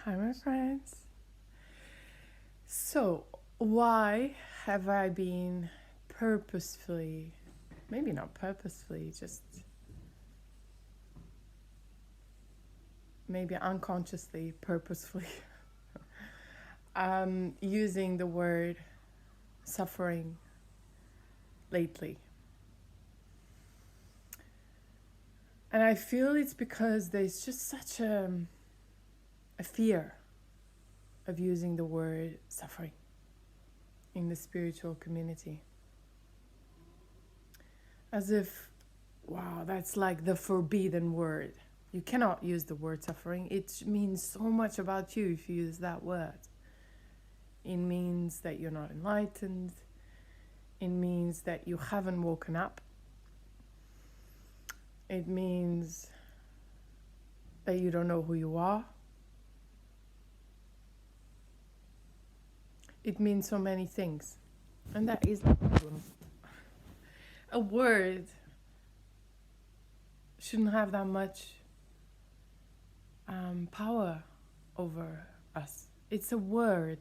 Hi, my friends. So, why have I been purposefully, maybe not purposefully, just maybe unconsciously, purposefully, using the word suffering lately? And I feel it's because there's just such a fear of using the word suffering in the spiritual community. As if, wow, that's like the forbidden word. You cannot use the word suffering. It means so much about you if you use that word. It means that you're not enlightened. It means that you haven't woken up. It means that you don't know who you are. It means so many things. And that is the problem. A word shouldn't have that much power over us. It's a word.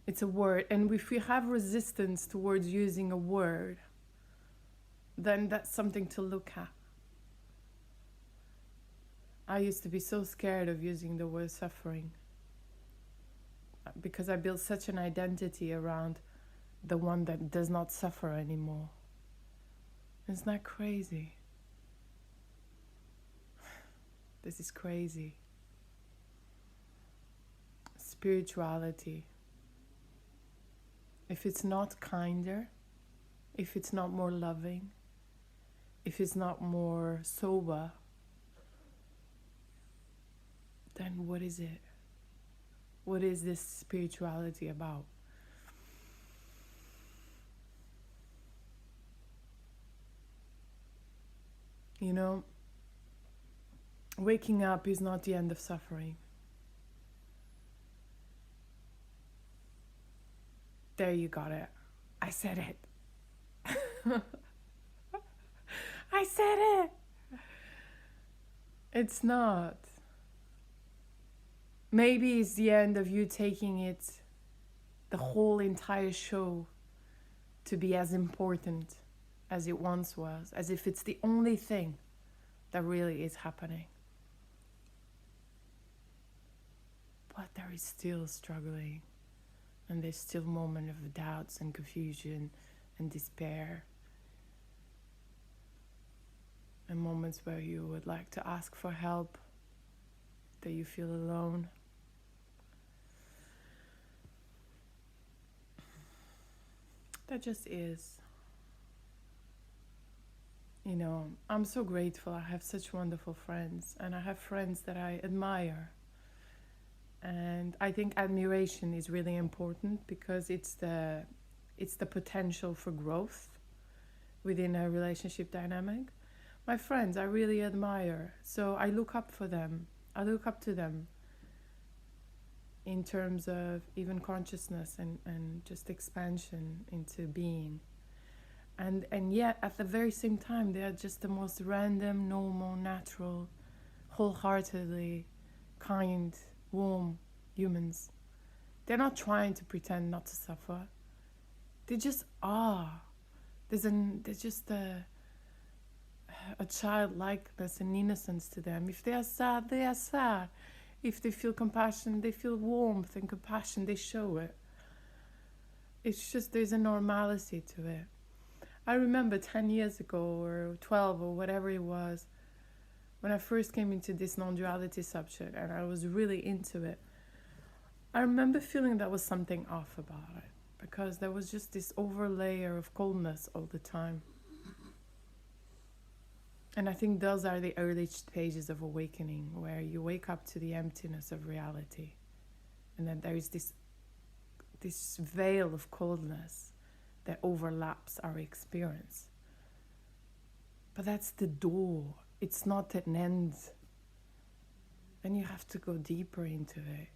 It's a word. And if we have resistance towards using a word, then that's something to look at. I used to be so scared of using the word suffering because I built such an identity around the one that does not suffer anymore. Isn't that crazy? This is crazy. Spirituality. If it's not kinder, if it's not more loving, if it's not more sober, then what is it? What is this spirituality about? You know, waking up is not the end of suffering. There, you got it. I said it. I said it. It's not. Maybe it's the end of you taking it, the whole entire show, to be as important as it once was, as if it's the only thing that really is happening. But there is still struggling, and there's still moments of doubts and confusion and despair, and moments where you would like to ask for help, that you feel alone. That just is. You know, I'm so grateful. I have such wonderful friends, and I have friends that I admire. And I think admiration is really important because it's the potential for growth within a relationship dynamic. My friends I really admire, so I look up for them. I look up to them in terms of even consciousness and just expansion into being. And yet, at the very same time, they are just the most random, normal, natural, wholeheartedly kind, warm humans. They're not trying to pretend not to suffer. They just are. There's just a childlikeness and innocence to them. If they are sad, they are sad. If they feel compassion, they feel warmth and compassion. They show it. It's just there's a normality to it. I remember 10 years ago or 12 or whatever it was, when I first came into this non-duality subject and I was really into it, I remember feeling there was something off about it because there was just this overlayer of coldness all the time. And I think those are the early stages of awakening, where you wake up to the emptiness of reality. And then there is this veil of coldness that overlaps our experience. But that's the door. It's not an end. Then you have to go deeper into it,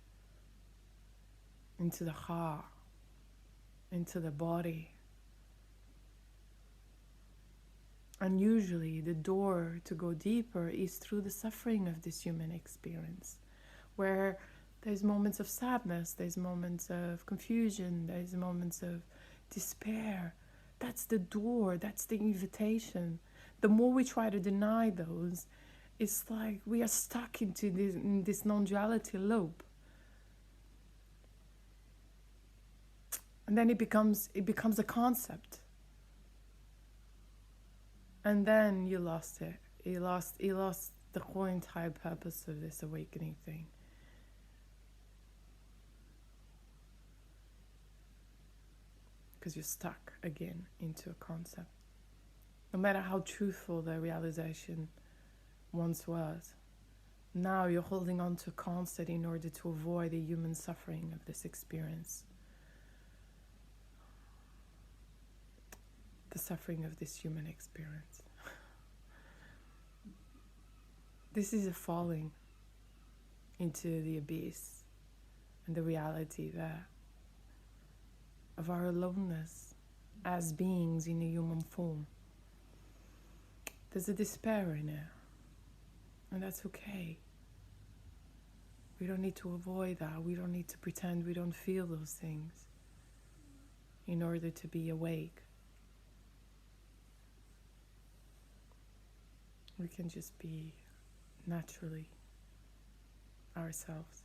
into the heart, into the body. And usually the door to go deeper is through the suffering of this human experience, where there's moments of sadness, there's moments of confusion, there's moments of despair. That's the door, that's the invitation. The more we try to deny those, it's like we are stuck in this non-duality loop. And then it becomes a concept. And then you lost it. You lost the whole entire purpose of this awakening thing. Because you're stuck again into a concept. No matter how truthful the realization once was, now you're holding on to a concept in order to avoid the human suffering of this experience. The suffering of this human experience. This is a falling into the abyss and the reality that of our aloneness as beings in a human form. There's a despair in it, and that's okay. We don't need to avoid that. We don't need to pretend we don't feel those things in order to be awake. We can just be naturally ourselves.